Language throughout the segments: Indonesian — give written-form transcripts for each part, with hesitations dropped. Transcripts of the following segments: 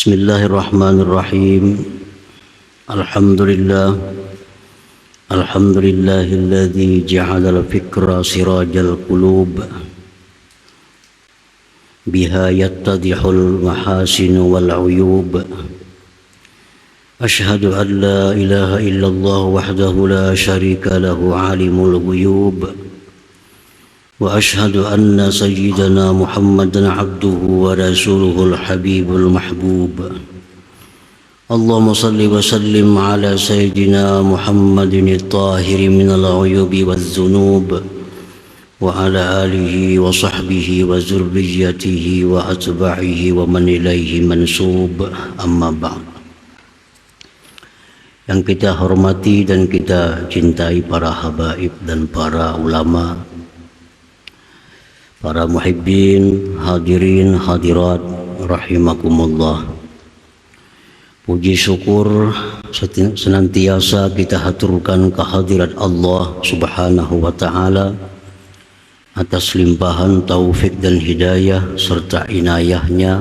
Bismillahirrahmanirrahim. Alhamdulillahilladzi ja'ala al-fikra sirajal qulub biha yattadihul mahasin wal uyub. Ashhadu an la ilaha illallah wahdahu la syarika lahu alimul ghuyub. Wa ashhadu anna sayyidana Muhammadan abduhu wa rasuluhul habibul mahbub. Allahumma salli wa sallim ala sayyidina Muhammadin at-tahiri minal uyubi waz zunub wa ala alihi wa sahbihi wa zurriyyatihi wa atba'ihi wa man ilaihi mansub. Amma ba'd. Yang kita hormati dan kita cintai para habaib dan para ulama, para muhibbin, hadirin, hadirat, rahimakumullah. Puji syukur senantiasa kita haturkan kehadirat Allah subhanahu wa ta'ala atas limpahan taufik dan hidayah serta inayahnya,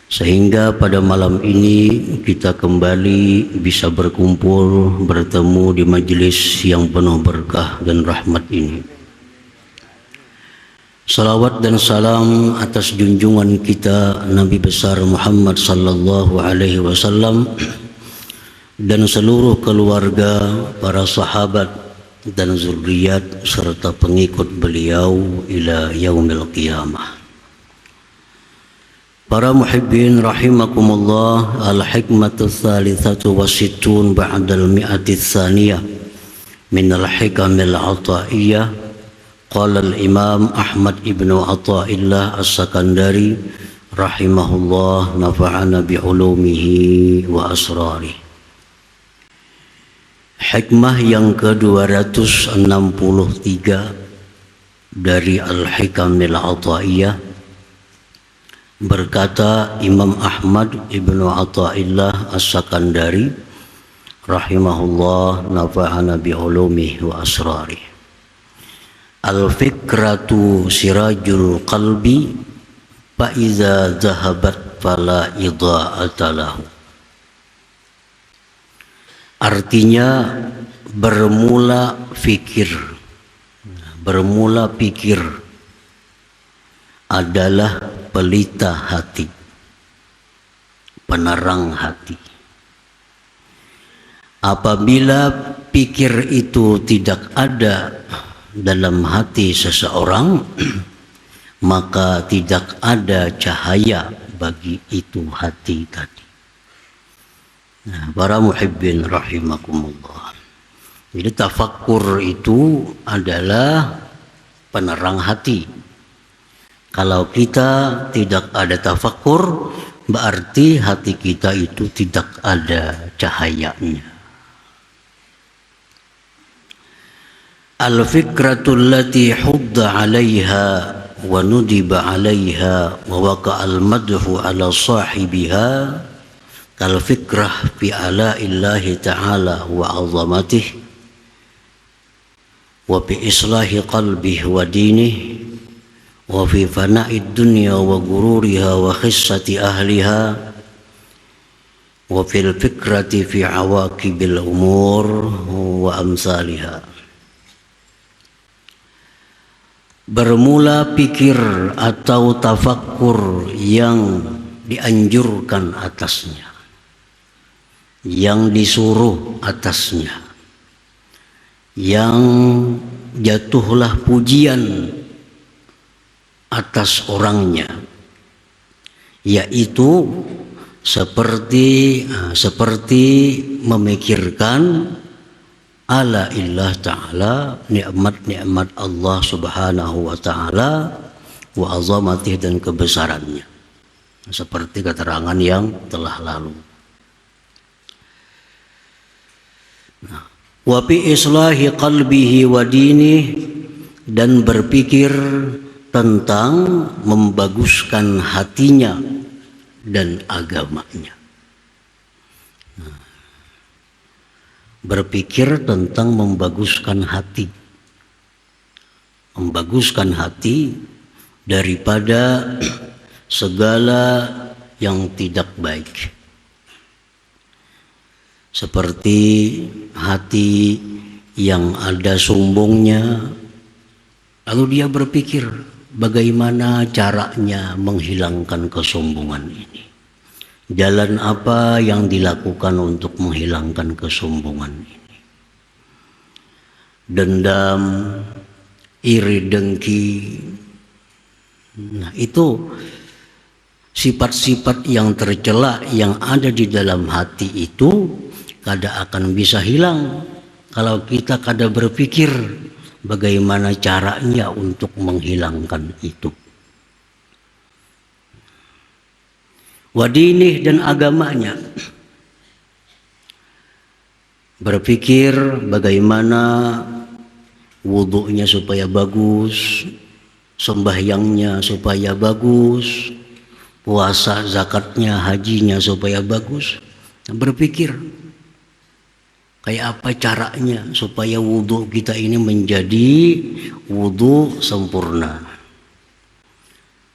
sehingga pada malam ini kita kembali bisa berkumpul bertemu di majelis yang penuh berkah dan rahmat ini. Salawat dan salam atas junjungan kita Nabi besar Muhammad sallallahu alaihi wasallam dan seluruh keluarga, para sahabat dan zuriat serta pengikut beliau ila yaumil qiyamah. Para muhibbin rahimakumullah, al-hikmatu tsalitsatu wasittun ba'dal mi'ati tsaniyah min al-hikamil ataiyah. Qala al-Imam Ahmad ibn Athaillah As-Sakandari rahimahullah, nafa'ana bi'ulumihi wa asrari. Hikmah yang ke-263 dari Al-Hikamil Athaiyah, berkata Imam Ahmad ibn Athaillah As-Sakandari rahimahullah, nafa'ana bi'ulumihi wa asrari. Al-fikratu sirajul qalbi fa iza zahabat fala idha'ata lahu. Artinya bermula pikir adalah pelita hati, penerang hati. Apabila pikir itu tidak ada dalam hati seseorang, maka tidak ada cahaya bagi itu hati tadi. Nah, para muhibbin rahimakumullah. Jadi tafakkur itu adalah penerang hati. Kalau kita tidak ada tafakkur, berarti hati kita itu tidak ada cahayanya. Al-fikratul lati hudda 'alaiha wa nudiba 'alaiha wa waqa'al madhu 'ala sahibiha kal fikrah fi ala'illahi ta'ala wa 'azamatihi wa bi islahi qalbihi wa dinihi wa fi fana'id dunya wa gururiha wa khissati ahliha wa fil fikrati fi 'awaqibil umur wa amsalihha. Bermula pikir atau tafakkur yang dianjurkan atasnya, yang disuruh atasnya, yang jatuhlah pujian atas orangnya, yaitu seperti memikirkan ala illah ta'ala, nikmat-nikmat Allah subhanahu wa ta'ala wa azamatih, dan kebesarannya, seperti keterangan yang telah lalu. Wa bi islahi qalbihi wa dinih, dan berpikir tentang membaguskan hatinya dan agamanya. Berpikir tentang membaguskan hati, daripada segala yang tidak baik. Seperti hati yang ada sombongnya, lalu dia berpikir bagaimana caranya menghilangkan kesombongan ini. Jalan apa yang dilakukan untuk menghilangkan kesombongan ini? Dendam, iri dengki. Nah, itu sifat-sifat yang tercela yang ada di dalam hati itu kada akan bisa hilang kalau kita kada berpikir bagaimana caranya untuk menghilangkan itu. Wadinih dan agamanya, berpikir bagaimana wudunya supaya bagus, sembahyangnya supaya bagus, puasa zakatnya hajinya supaya bagus. Berpikir kayak apa caranya supaya wudu kita ini menjadi wudu sempurna.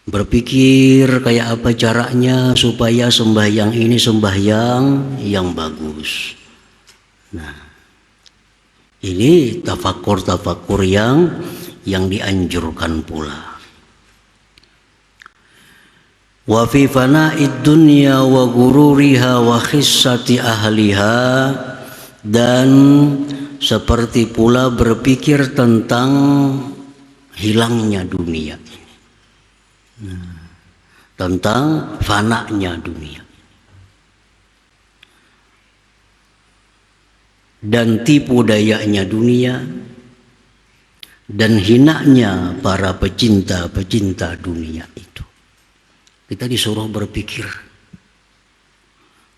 Berpikir kayak apa caranya supaya sembahyang ini sembahyang yang bagus. Nah, ini tafakur yang dianjurkan pula. Wa fi fana'id dunya wa gururiha wa khissati ahliha, dan seperti pula berpikir tentang hilangnya dunia ini. Nah, tentang fananya dunia dan tipu dayanya dunia dan hinanya para pecinta-pecinta dunia itu. Kita disuruh berpikir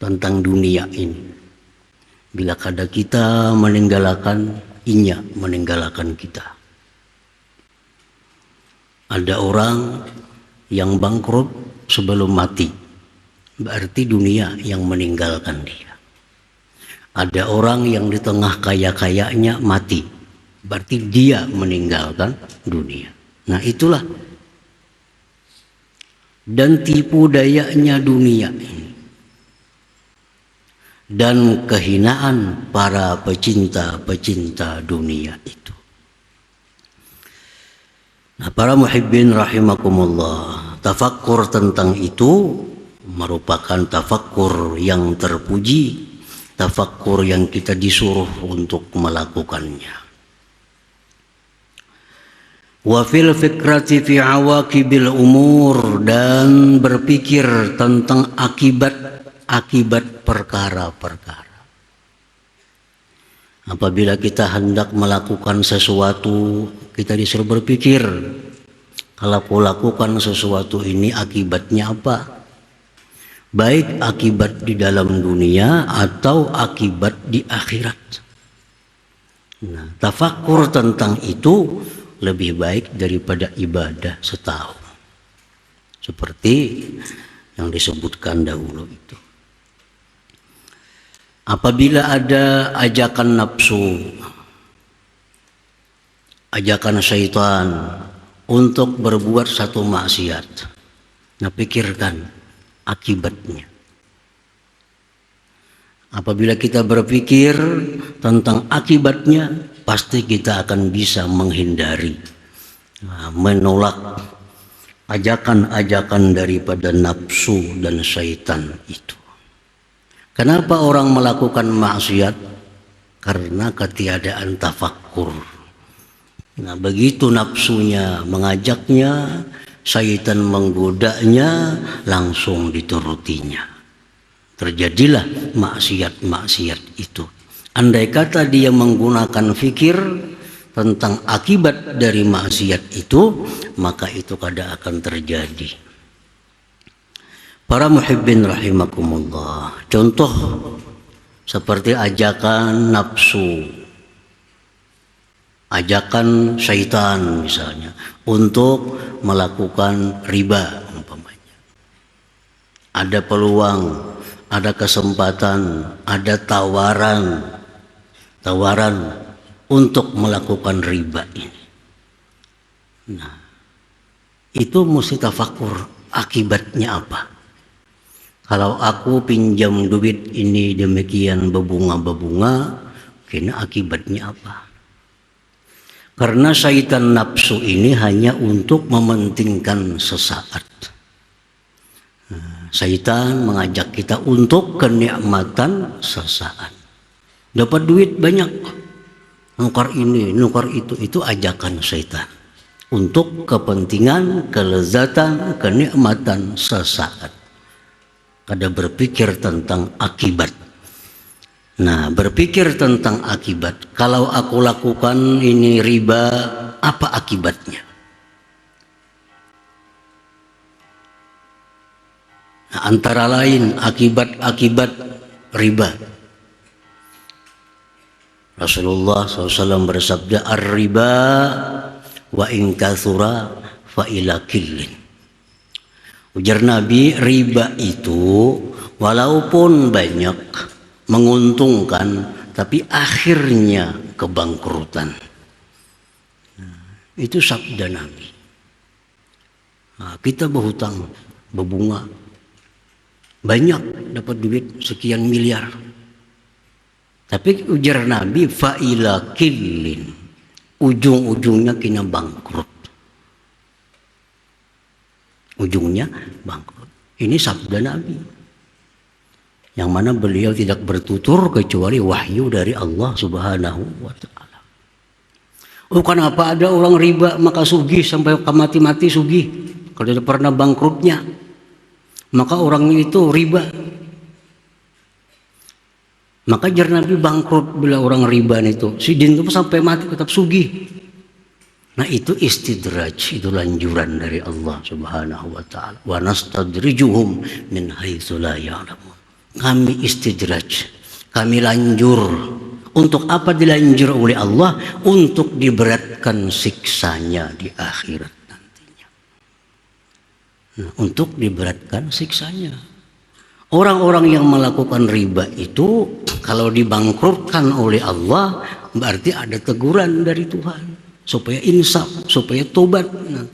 tentang dunia ini. Bila kada kita meninggalkan, inya meninggalkan kita. Ada orang yang bangkrut sebelum mati, berarti dunia yang meninggalkan dia. Ada orang yang di tengah kaya-kayanya mati, berarti dia meninggalkan dunia. Nah, itulah dan tipu dayanya dunia ini dan kehinaan para pecinta-pecinta dunia itu. Nah, para muhibbin rahimakumullah, tafakkur tentang itu merupakan tafakkur yang terpuji, tafakkur yang kita disuruh untuk melakukannya. Wa fil fikrati fi awaqibil umur, dan berpikir tentang akibat perkara-perkara. Apabila kita hendak melakukan sesuatu, kita disuruh berpikir, kalau aku lakukan sesuatu ini akibatnya apa? Baik akibat di dalam dunia atau akibat di akhirat. Nah, tafakkur tentang itu lebih baik daripada ibadah setahun. Seperti yang disebutkan dahulu itu. Apabila ada ajakan nafsu, ajakan syaitan untuk berbuat satu maksiat, nah pikirkan akibatnya. Apabila kita berpikir tentang akibatnya, pasti kita akan bisa menghindari, menolak ajakan-ajakan daripada nafsu dan syaitan itu. Kenapa orang melakukan maksiat? Karena ketiadaan tafakkur. Nah, begitu nafsunya mengajaknya, syaitan menggodanya, langsung diturutinya. Terjadilah maksiat-maksiat itu. Andai kata dia menggunakan fikir tentang akibat dari maksiat itu, maka itu kada akan terjadi. Para muhibbin rahimakumullah, contoh seperti ajakan nafsu, ajakan syaitan misalnya untuk melakukan riba umpamanya. Ada peluang, ada kesempatan, ada tawaran untuk melakukan riba ini. Nah, itu mesti tafakkur akibatnya apa. Kalau aku pinjam duit ini demikian berbunga-berbunga, kena akibatnya apa? Karena syaitan nafsu ini hanya untuk mementingkan sesaat. Syaitan mengajak kita untuk kenikmatan sesaat. Dapat duit banyak, nukar ini, nukar itu ajakan syaitan. Untuk kepentingan, kelezatan, kenikmatan sesaat. Kada berpikir tentang akibat. Nah, berpikir tentang akibat. Kalau aku lakukan ini riba, apa akibatnya? Nah, antara lain akibat-akibat riba. Rasulullah SAW bersabda, "Ar-riba wa in kathura fa ila killin." Ujar Nabi, riba itu walaupun banyak menguntungkan, tapi akhirnya kebangkrutan. Itu sabda Nabi. Nah, kita berhutang, berbunga, banyak dapat duit sekian miliar. Tapi ujar Nabi, fa'ila killin, ujung-ujungnya kena bangkrut. Ujungnya bangkrut. Ini sabda Nabi, yang mana beliau tidak bertutur kecuali wahyu dari Allah Subhanahu wa Ta'ala. Oh, kenapa ada orang riba maka sugih sampai mati-mati sugih? Kalau tidak pernah bangkrutnya, maka orang itu riba. Maka jar Nabi bangkrut bila orang riba itu, si din itu sampai mati tetap sugih. Nah, itu istidraj, itu lanjuran dari Allah Subhanahu wa Ta'ala. Wa nastadrijuhum min haitsu la ya'lamun. Kami istidraj, kami lanjur. Untuk apa dilanjur oleh Allah? Untuk diberatkan siksanya di akhirat nantinya. Nah, untuk diberatkan siksanya. Orang-orang yang melakukan riba itu kalau dibangkrutkan oleh Allah, berarti ada teguran dari Tuhan supaya insaf, supaya tobat. Nah,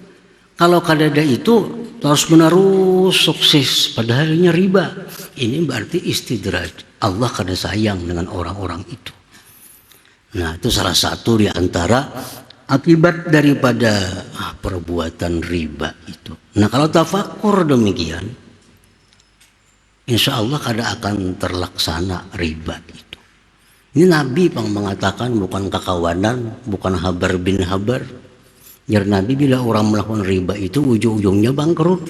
kalau kadada itu terus menerus sukses padahalnya riba, ini berarti istidraj. Allah kada sayang dengan orang-orang itu. Nah, itu salah satu di antara akibat daripada perbuatan riba itu. Nah, kalau tafakur demikian, insya Allah kada akan terlaksana riba itu. Ini Nabi yang mengatakan, bukan kakawanan, bukan habar bin habar. Jar Nabi, bila orang melakukan riba itu ujung-ujungnya bangkrut.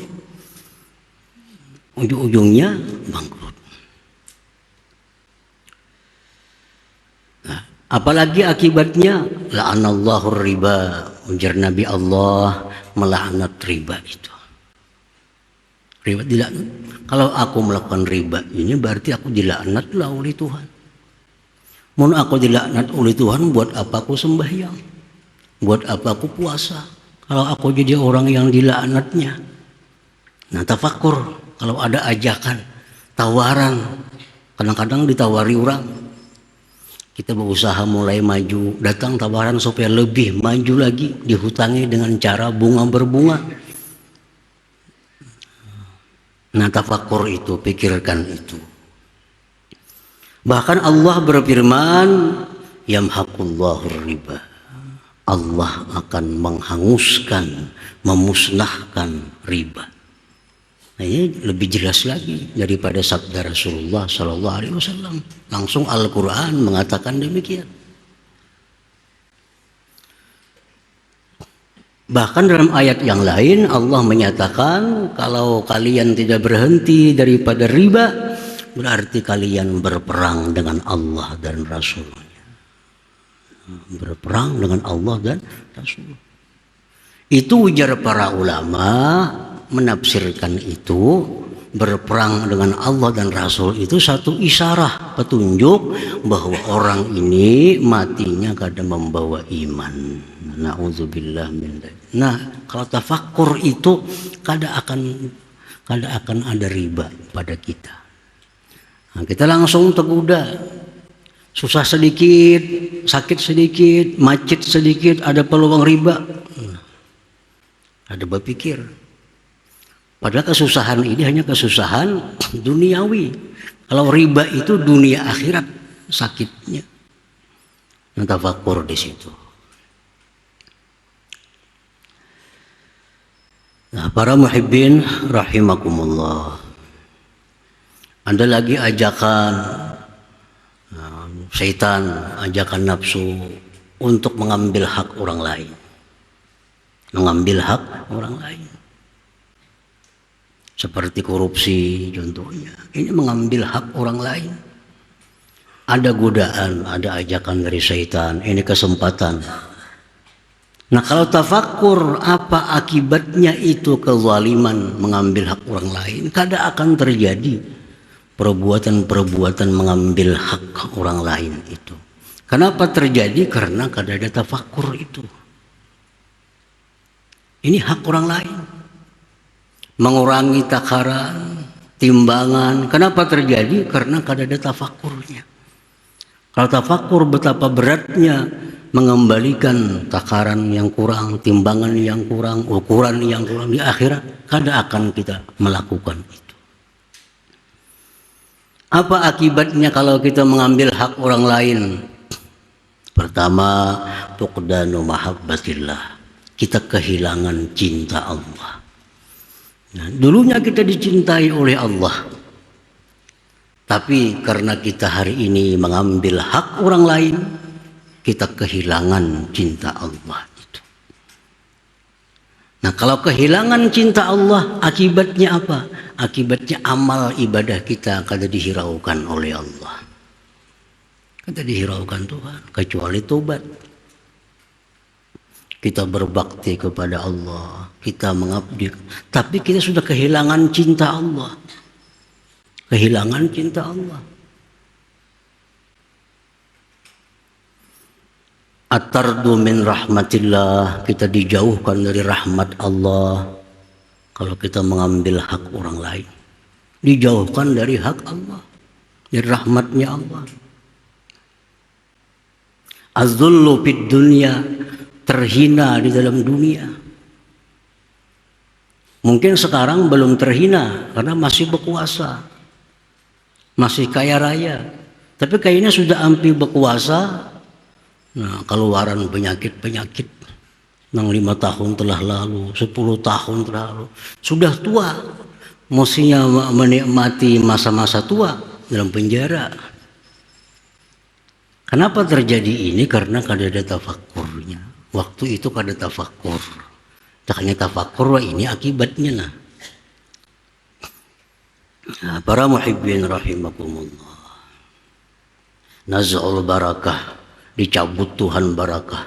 Ujung-ujungnya bangkrut. Nah, apalagi akibatnya, la'anallahu riba. Ujar Nabi, Allah melaknat riba itu. Riba dilaknat. Kalau aku melakukan riba ini berarti aku dilaknatlah oleh Tuhan. Mun aku dilaknat oleh Tuhan, buat apa aku sembahyang? Buat apa aku puasa? Kalau aku jadi orang yang dilaknatnya. Nah, tafakur, kalau ada ajakan, tawaran, kadang-kadang ditawari orang, kita berusaha mulai maju, datang tawaran supaya lebih maju lagi, dihutangi dengan cara bunga berbunga. Nah, tafakur itu, pikirkan itu. Bahkan Allah berfirman, yamhaqullahu riba. Allah akan menghanguskan, memusnahkan riba. Nah, ini lebih jelas lagi daripada sabda Rasulullah Sallallahu Alaihi Wasallam. Langsung Al-Quran mengatakan demikian. Bahkan dalam ayat yang lain Allah menyatakan, kalau kalian tidak berhenti daripada riba, berarti kalian berperang dengan Allah dan Rasul-Nya. Berperang dengan Allah dan Rasul. Itu ujar para ulama menafsirkan itu, berperang dengan Allah dan Rasul itu satu isyarah, petunjuk bahwa orang ini matinya kada membawa iman. Na'udzubillah min dzalik. Nah, kalau tafakkur itu kada akan ada riba pada kita. Nah, kita langsung tergoda, susah sedikit, sakit sedikit, macet sedikit, ada peluang riba. Ada berpikir, Padahal kesusahan ini hanya kesusahan duniawi. Kalau riba itu dunia akhirat sakitnya. Nah, tafakur di situ. Nah, para muhibbin rahimakumullah. Ada lagi ajakan syaitan, ajakan nafsu untuk mengambil hak orang lain. Mengambil hak orang lain. Seperti korupsi contohnya. Ini mengambil hak orang lain. Ada godaan, ada ajakan dari syaitan. Ini kesempatan. Nah, kalau tafakkur apa akibatnya itu kezaliman mengambil hak orang lain, kadang akan terjadi perbuatan-perbuatan mengambil hak orang lain itu. Kenapa terjadi? Karena kadang ada tafakkur itu. Ini hak orang lain. Mengurangi takaran, timbangan. Kenapa terjadi? Karena kadang ada tafakkurnya. Kalau tafakkur betapa beratnya mengembalikan takaran yang kurang, timbangan yang kurang, ukuran yang kurang di akhirat, kadang akan kita melakukan itu. Apa akibatnya kalau kita mengambil hak orang lain? Pertama, fuqdanu mahabbatillah. Kita kehilangan cinta Allah. Nah, dulunya kita dicintai oleh Allah. Tapi karena kita hari ini mengambil hak orang lain, kita kehilangan cinta Allah itu. Nah, kalau kehilangan cinta Allah, akibatnya apa? Akibatnya amal ibadah kita kada dihiraukan oleh Allah. Kada dihiraukan Tuhan, kecuali tobat. Kita berbakti kepada Allah, kita mengabdi, tapi kita sudah kehilangan cinta Allah. Kehilangan cinta Allah. At-tardu min rahmatillah, kita dijauhkan dari rahmat Allah kalau kita mengambil hak orang lain. Dijauhkan dari hak Allah, dari rahmatnya Allah. Az-zullu fid dunya, terhina di dalam dunia. Mungkin sekarang belum terhina karena masih berkuasa, masih kaya raya. Tapi kayaknya sudah hampir berkuasa. Nah, keluaran penyakit-penyakit yang 5 tahun telah lalu, 10 tahun telah lalu, sudah tua, mestinya menikmati masa-masa tua dalam penjara. Kenapa terjadi ini? Karena kada ada tafakkurnya. Waktu itu kada tafakkur. Taknya tafakkur, wah ini akibatnya nah. Nah, para muhibbin rahimakumullah. Naz'ul barakah, dicabut Tuhan barakah.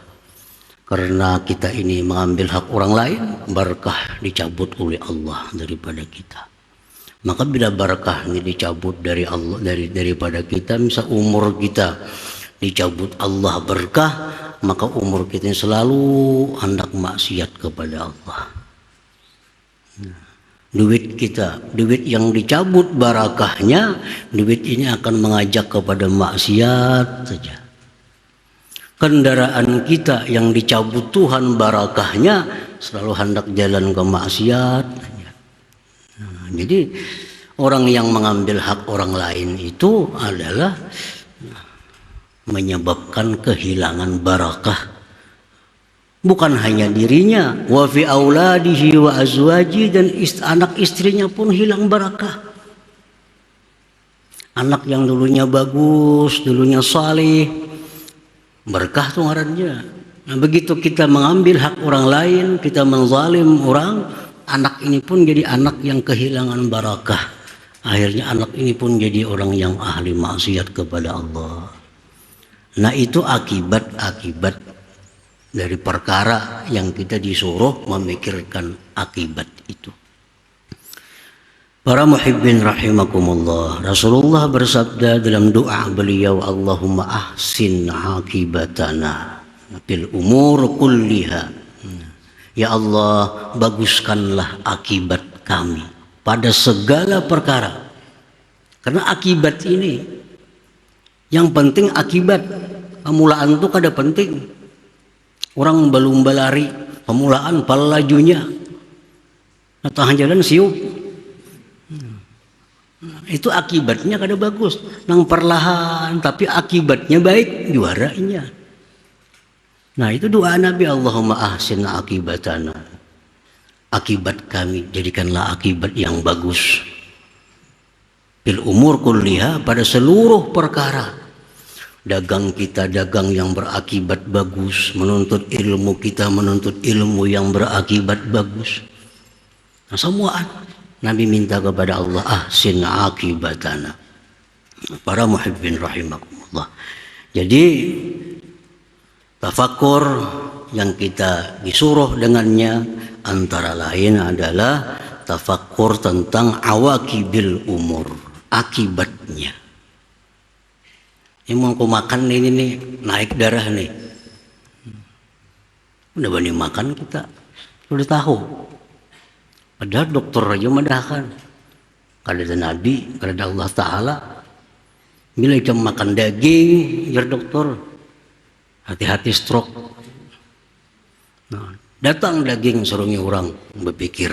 Karena kita ini mengambil hak orang lain, barakah dicabut oleh Allah daripada kita. Maka bila barakah ini dicabut dari Allah, daripada kita, misal umur kita dicabut Allah berkah, maka umur kita selalu hendak maksiat kepada Allah. Duit kita, duit yang dicabut barakahnya, duit ini akan mengajak kepada maksiat saja. Kendaraan kita yang dicabut Tuhan barakahnya, selalu hendak jalan ke maksiat. Nah, jadi orang yang mengambil hak orang lain itu adalah menyebabkan kehilangan barakah, bukan hanya dirinya, wa fi auladihi wa azwaji, dan anak istrinya pun hilang barakah. Anak yang dulunya bagus, dulunya saleh, berkah tuh ngarannya. Nah, begitu kita mengambil hak orang lain, kita menzalim orang, anak ini pun jadi anak yang kehilangan barakah. Akhirnya anak ini pun jadi orang yang ahli maksiat kepada Allah. Nah, itu akibat-akibat dari perkara yang kita disuruh memikirkan akibat itu. Para muhibbin rahimakumullah, Rasulullah bersabda dalam doa beliau, Allahumma ahsin akibatana fil umur kulliha. Ya Allah, baguskanlah akibat kami pada segala perkara. Karena akibat ini, yang penting akibat, pemulaan itu kada penting. Orang belum berlari, pemulaan palajunya. Nah, tengah jalan siup. Itu akibatnya kada bagus. Nang perlahan tapi akibatnya baik, juaranya. Nah, itu doa Nabi, Allahumma ahsin akibatana. Akibat kami jadikanlah akibat yang bagus. Bil umur kulliha, pada seluruh perkara. Dagang kita dagang yang berakibat bagus, menuntut ilmu kita menuntut ilmu yang berakibat bagus. Nah, semua Nabi minta kepada Allah, ahsin akibatana. Para muhibbin rahimakumullah. Jadi tafakur yang kita disuruh dengannya antara lain adalah tafakur tentang awaqibil umur, akibatnya. Ini mau aku makan ini nih, naik darah nih. Udah berani makan kita, udah tahu. Padahal dokter aja madahkan. Kada ada Nabi, kada ada Allah Ta'ala. Bila jam makan daging, jar dokter, hati-hati stroke. Nah, datang daging surungi orang berpikir,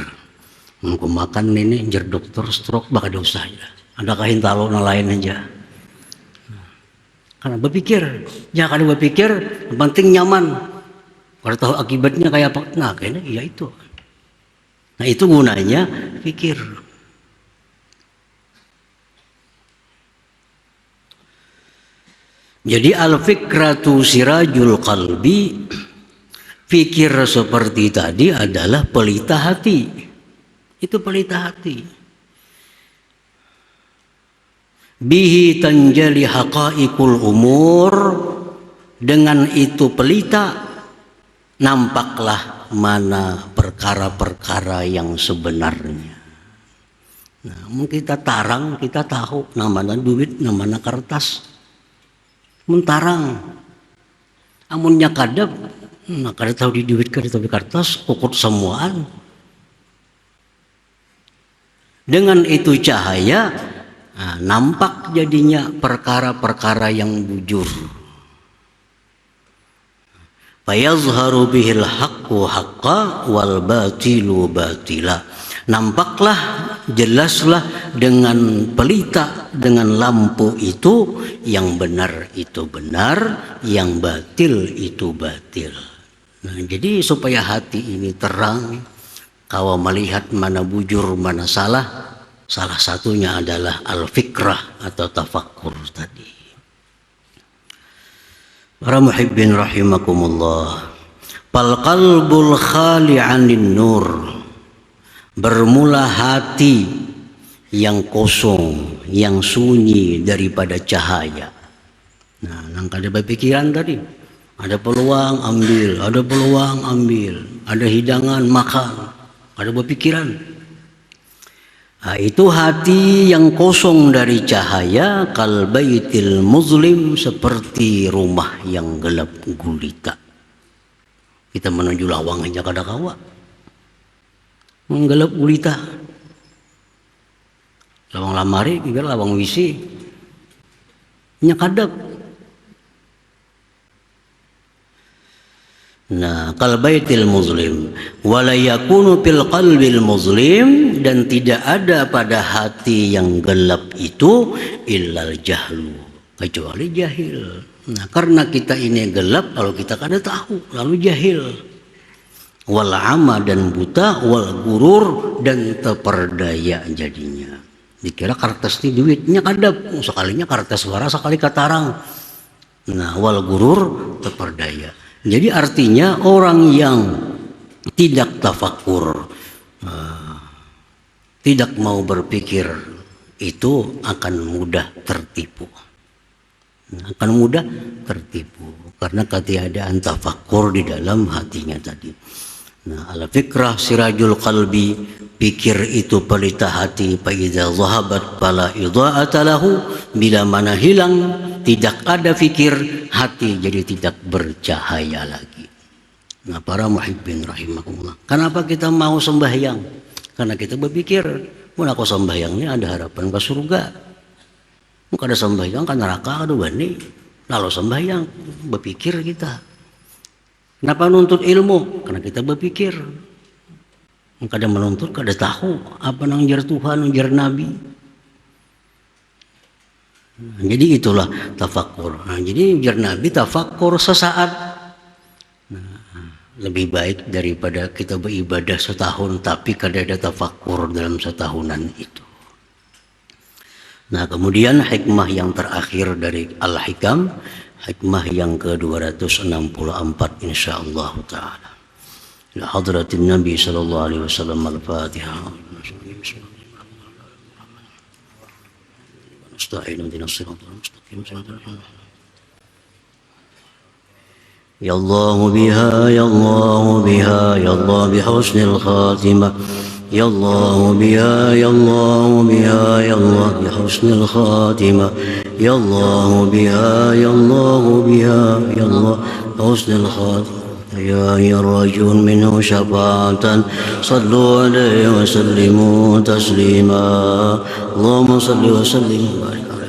mau makan ini jar dokter stroke bakal dosa aja. Ada kahin talo na lain aja. Karena berpikir, jangan berpikir, yang penting nyaman. Kalau tahu akibatnya kayak apa, nah kayaknya iya itu. Nah itu gunanya pikir. Jadi al-fikratu sirajul qalbi, pikir seperti tadi adalah pelita hati. Itu pelita hati. Bihi tanjali haqaiqul umur, dengan itu pelita nampaklah mana perkara-perkara yang sebenarnya. Nah, mungkin kita tarang, kita tahu namanya duit, namanya kertas. Mentarang. Amunnya kadap, nah kada tahu di duit, kada tahu di kertas, kukut semuaan. Dengan itu cahaya, nah, nampak jadinya perkara-perkara yang bujur. Fayazharu bihil haqqu haqqa wal batilu batila. Nampaklah, jelaslah dengan pelita, dengan lampu itu yang benar itu benar, yang batil itu batil. Nah, jadi supaya hati ini terang, kau melihat mana bujur, mana salah. Salah satunya adalah al-fikrah atau tafakkur tadi. Para muhibbin rahimakumullah. Fal qalbul khali 'anin nur. Bermula hati yang kosong, yang sunyi daripada cahaya. Nah, nang kada berpikiran tadi. Ada peluang ambil, ada peluang ambil, ada hidangan makan, ada berpikiran. Nah, itu hati yang kosong dari cahaya, kal baitil muzlim, seperti rumah yang gelap gulita. Kita menuju lawang aja kada kawa. Menggelap gulita. Lawang lamari, juga lawang wisi. Nya kadap. Nah, kal baitil muzlim wala yakunu fil qalbil muzlim, dan tidak ada pada hati yang gelap itu illal jahlu, kecuali jahil. Nah, karena kita ini gelap, kalau kita kada tahu, lalu jahil. Wal ama, dan buta, wal gurur, dan terperdaya jadinya. Dikira kertas ini duitnya kadap, sekalinya kertas suara sekali katarang. Nah, wal gurur, terperdaya. Jadi artinya orang yang tidak tafakur, tidak mau berpikir, itu akan mudah tertipu. Akan mudah tertipu karena ketiadaan tafakur di dalam hatinya tadi. Nah, al-fikrah sirajul qalbi, pikir itu pelita hati. Fa idza zahabat fala idha'ata lahu, bila mana hilang, tidak ada fikir, hati jadi tidak bercahaya lagi. Nah, para muhibbin rahimakumullah, kenapa kita mau sembahyang? Karena kita berpikir, mun aku sembahyangnya ada harapan ke surga. Mun kada sembahyang ke neraka, ada bani. Lalu sembahyang, berpikir kita. Kenapa nuntut ilmu? Karena kita berpikir. Kada menuntut, kada tahu apa nang jar Tuhan, nang jar Nabi. Jadi itulah tafakkur. Jadi jar Nabi tafakkur sesaat. Lebih baik daripada kita beribadah setahun tapi kada ada tafakkur dalam setahunan itu. Nah, kemudian hikmah yang terakhir dari Al-Hikam, hikmah yang ke-264 insyaallah taala. Ila hadratin Nabi sallallahu alaihi wasallam al-Fatihah. Nasta'inu dinas siratal mustaqim. Ya Allah biha ya Allah biha ya Allah bihusnil khatimah. Ya Allah biha ya Allah biha ya Allah bihusnil khatimah. Ya Allah biha ya Allah biha ya Allah bihusnil khatimah. يا يرجون منه شفاعة صلوا عليه وسلموا تسليما اللهم صل وسلم وبارك